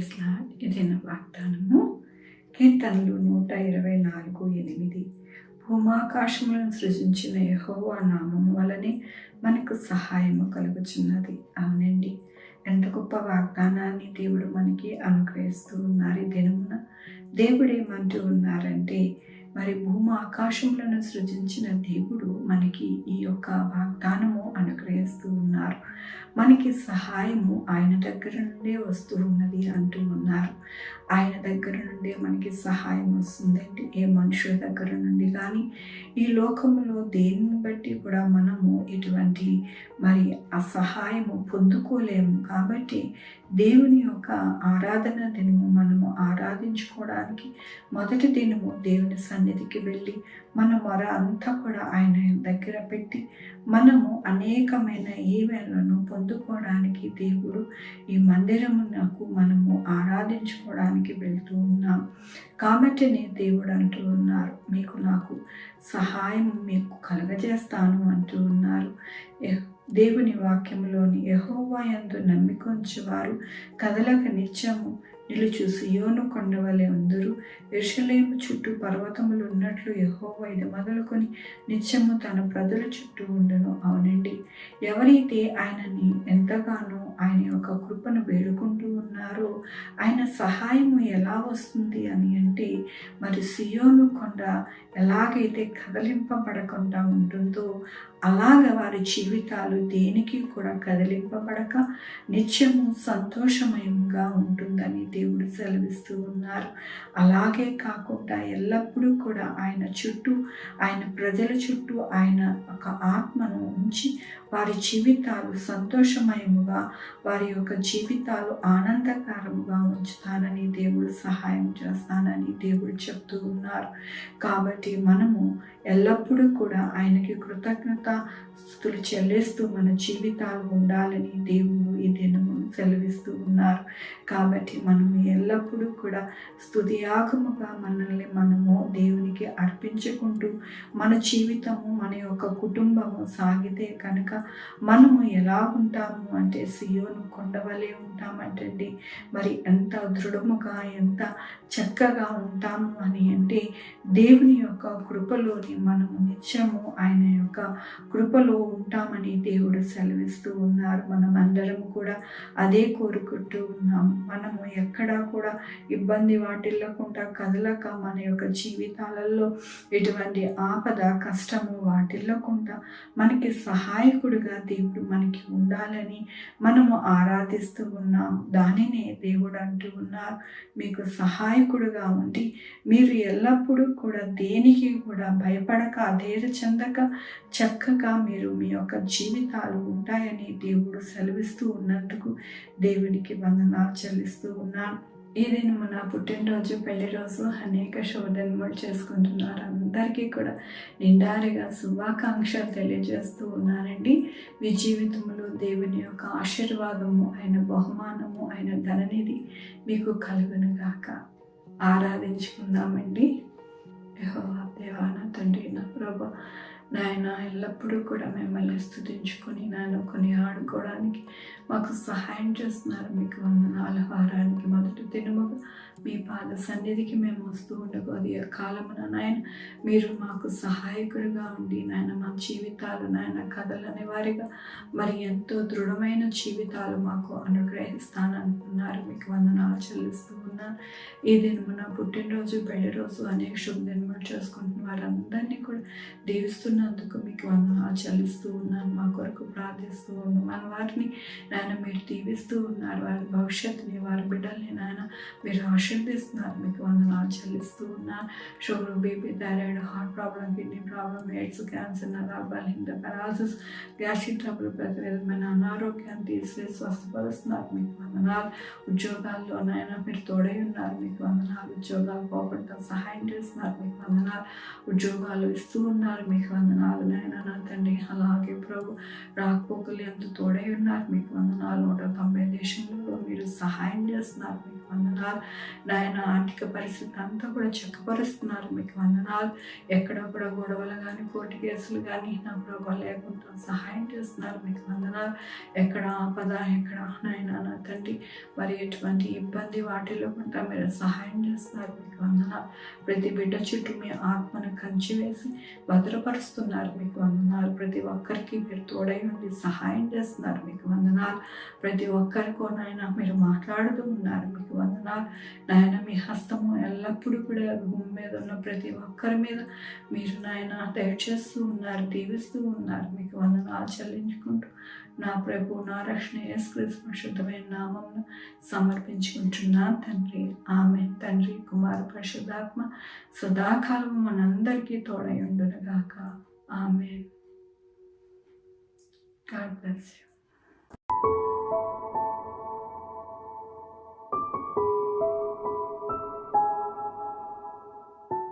Praise lord. ఇదైన వాగ్దానము కీర్తనలు 124:8. భూమాకాశములను సృజించిన యెహోవా నామము వలనే మనకు సహాయము కలుగుచున్నది. అవునండి, ఎంత గొప్ప వాగ్దానాన్ని దేవుడు మనకి అనుగ్రహిస్తూ ఉన్నారు. ఈ దినమున దేవుడు ఏమంటూ ఉన్నారంటే, మరి భూమి ఆకాశములను సృజించిన దేవుడు మనకి ఈ యొక్క వాగ్దానము అనుగ్రహిస్తూ ఉన్నారు. మనకి సహాయము ఆయన దగ్గర నుండే వస్తూ ఉన్నది అంటూ ఉన్నారు. ఆయన దగ్గర నుండే మనకి సహాయం వస్తుందండి. ఏ మనుషుల దగ్గర నుండి కానీ ఈ లోకంలో దేనిని బట్టి కూడా మనము ఇటువంటి మరి ఆ సహాయము పొందుకోలేము. కాబట్టి దేవుని యొక్క ఆరాధన దినము మనము ఆరాధించుకోవడానికి మొదటి దినము దేవుని సన్నిధికి వెళ్ళి మన మొర అంతా కూడా ఆయన దగ్గర పెట్టి మనము అనేకమైన ఈవెన్లను పొందుకోవడానికి దేవుడు ఈ మందిరమునకు మనము ఆరాధించుకోవడానికి వెళ్తూ ఉన్నాం. కాబట్టి నేను దేవుడు అంటూ ఉన్నారు, మీకు నాకు సహాయం మీకు కలగజేస్తాను అంటూ ఉన్నారు. దేవుని వాక్యంలోని యెహోవా యందు నమ్మికొంచువారు కదలక నిత్యము నిలుచు సియోను కొండవలె ఉందురు. యెరూషలేము చుట్టూ పర్వతములు ఉన్నట్లు యెహోవా ఇది మొదలుకొని నిత్యము తన ప్రజల చుట్టూ ఉండును. అవునండి, ఎవరైతే ఆయనని ఎంతగానో ఆయన యొక్క కృపను వేడుకుంటూ ఉన్నారో ఆయన సహాయము ఎలా వస్తుంది అని అంటే, మరి సియోను కొండ ఎలాగైతే కదలింపబడకుండా ఉంటుందో అలాగ వారి జీవితాలు దేనికి కూడా కదిలింపబడక నిత్యము సంతోషమయంగా ఉంటుందని దేవుడు సెలవిస్తూ ఉన్నారు. అలాగే కాకుండా ఎల్లప్పుడూ కూడా ఆయన చుట్టూ, ఆయన ప్రజల చుట్టూ ఆయన ఒక ఆత్మను ఉంచి వారి జీవితాలు సంతోషమయముగా, వారి యొక్క జీవితాలు ఆనందకరముగా ఉంచుతానని దేవుడు సహాయం చేస్తానని దేవుడు చెప్తూ ఉన్నారు. కాబట్టి మనము ఎల్లప్పుడూ కూడా ఆయనకి కృతజ్ఞత స్తుతులు చెల్లిస్తూ మన జీవితాలు ఉండాలని దేవుడు ఈ దినము సెలవిస్తూ ఉన్నారు. కాబట్టి మనము ఎల్లప్పుడూ కూడా స్తుతియాగముగా మనల్ని మనము దేవునికి అర్పించుకుంటూ మన జీవితము, మన యొక్క కుటుంబము సాగితే కనుక మనము ఎలా ఉంటాము అంటే సియోను కొండవలే ఉంటామంటండి. మరి ఎంత దృఢముగా, ఎంత చక్కగా ఉంటాము అని అంటే దేవుని యొక్క కృపలోని మనము నిత్యము ఆయన యొక్క కృపలో ఉంటామని దేవుడు సెలవిస్తూ ఉన్నారు. మనం అందరం కూడా అదే కోరుకుంటూ ఉన్నాము. మనము ఎక్కడా కూడా ఇబ్బంది వాటిల్లకుండా కదలక మన యొక్క జీవితాలలో ఎటువంటి ఆపద, కష్టము వాటిల్లకుండా మనకి సహాయకుడిగా దేవుడు మనకి ఉండాలని మనము ఆరాధిస్తూ ఉన్నాం. దానినే దేవుడు అంటూ ఉన్నారు, మీకు సహాయకుడిగా ఉండి మీరు ఎల్లప్పుడూ కూడా దేనికి కూడా భయపడక, అధైర్య చెందక చక్కగా మీరు మీ యొక్క జీవితాలు ఉంటాయని దేవుడు సెలవిస్తూ ఉన్నందుకు దేవునికి వందనాలు చెల్లిస్తూ ఉన్నాను. ఏదైనా మన పుట్టినరోజు, పెళ్లి రోజు అనేక శుభదినములు చేసుకుంటున్నారు. అందరికీ కూడా నిండారిగా శుభాకాంక్షలు తెలియజేస్తూ ఉన్నానండి. మీ జీవితంలో దేవుని యొక్క ఆశీర్వాదము, ఆయన బహుమానము, ఆయన ధననిధి మీకు కలుగును గాక. ఆరాధించుకుందామండి. యెహోవా దేవా, నా తండ్రి, నా ప్రభు, నాయన ఎల్లప్పుడూ కూడా మిమ్మల్ని స్తుతించుకొని నాయన కొని ఆడుకోవడానికి మాకు సహాయం చేస్తున్నారు. మీకు వందనాలు. వారానికి మొదటి దినముగా మీ పాద సన్నిధికి మేము వస్తూ ఉండగా అది కాలమున నాయన మీరు మాకు సహాయకుడిగా ఉండి నాయన మా జీవితాలు నాయన కదలని వారిగా మరి ఎంతో దృఢమైన జీవితాలు మాకు అనుగ్రహిస్తాననుకున్నారు. మీకు వందనాలు చెల్లిస్తూ ఉన్నాను. ఈ దినమున పుట్టినరోజు, పెళ్లి రోజు అనేక శుభదినములు చేసుకుంటున్న వారందరినీ కూడా దీవిస్తున్నందుకు మీకు వందనాలు చెల్లిస్తూ ఉన్నాను. మా కొరకు ప్రార్థిస్తూ ఉన్నాను. మన వారిని నాయన మీరు దీవిస్తూ ఉన్నారు. వారి భవిష్యత్తుని, వారి బిడ్డల్ని నాయన మీరు ఆశీర్దిస్తున్నారు. మీకు వందనాలు చెల్లిస్తూ ఉన్నారు. Sugar, BP, thyroid, heart problem, kidney problem, AIDS, cancer, నరాల బలహీనత, పెరాలసిస్, గ్యాస్ట్రిక్ ట్రబుల్, ప్రతి విధమైన అనారోగ్యాన్ని తీసివేసి స్వస్థపరుస్తున్నారు. మీకు వందనాలు. ఉద్యోగాల్లో నాయన మీరు తోడై ఉన్నారు. మీకు వందనాలు. ఉద్యోగాలు పోగొట్టడం సహాయం చేస్తున్నారు. మీకు వందనాలు. ఉద్యోగాలు ఇస్తూ ఉన్నారు. మీకు వందనాలు నాయన నా తండ్రి. అలాగే ప్రభు రాకపోకలు ఎంత తోడై ఉన్నారు. మీకు వందనాలు. 190 దేశంలో మీరు సహాయం చేస్తున్నారు. మీకు వందనాలు. నాయన ఆర్థిక పరిస్థితి అంతా కూడా చక్కపరుస్తున్నారు. మీకు వందనాలు. ఎక్కడ కూడా గొడవలు కానీ, కోర్టు కేసులు కానీ నా ప్రభా లేకుండా సహాయం చేస్తున్నారు. మీకు వందనాలు. ఎక్కడ ఆపద, ఎక్కడ నాయన నా తండ్రి మరి ఎటువంటి ఇబ్బంది వాటిలో కూడా మీరు సహాయం చేస్తున్నారు. మీకు వందనాలు. ప్రతి బిడ్డ చుట్టూ మీ ఆత్మను కంచి వేసి భద్రపరుస్తున్నారు. మీకు వందనాలు. ప్రతి ఒక్కరికి మీరు తోడై ఉండి సహాయం చేస్తున్నారు. మీకు వందనాలు. ప్రతి ఒక్కరికో నాయన మీరు మాట్లాడుతూ ఉన్నారు. మీకు వందనాలు. నాయన మీ హస్తము ఎల్లప్పుడూ కూడా భూమి మీద ఉన్న ప్రతి ఒక్కరి మీద మీరు నాయన దయచేస్తూ ఉన్నారు, దీవిస్తూ ఉన్నారు. మీకు వందనాలు చెల్లించుకుంటూ నా ప్రభు, నా రక్షణ యేసుక్రీస్తు పరిశుద్ధమైన నామమును సమర్పించుకుంటున్నాను తండ్రి. ఆమె తండ్రి, కుమార పరిశుద్ధాత్మ సదాకాలం మనందరికీ తోడై ఉండునుగాక. ఆమె. God bless you.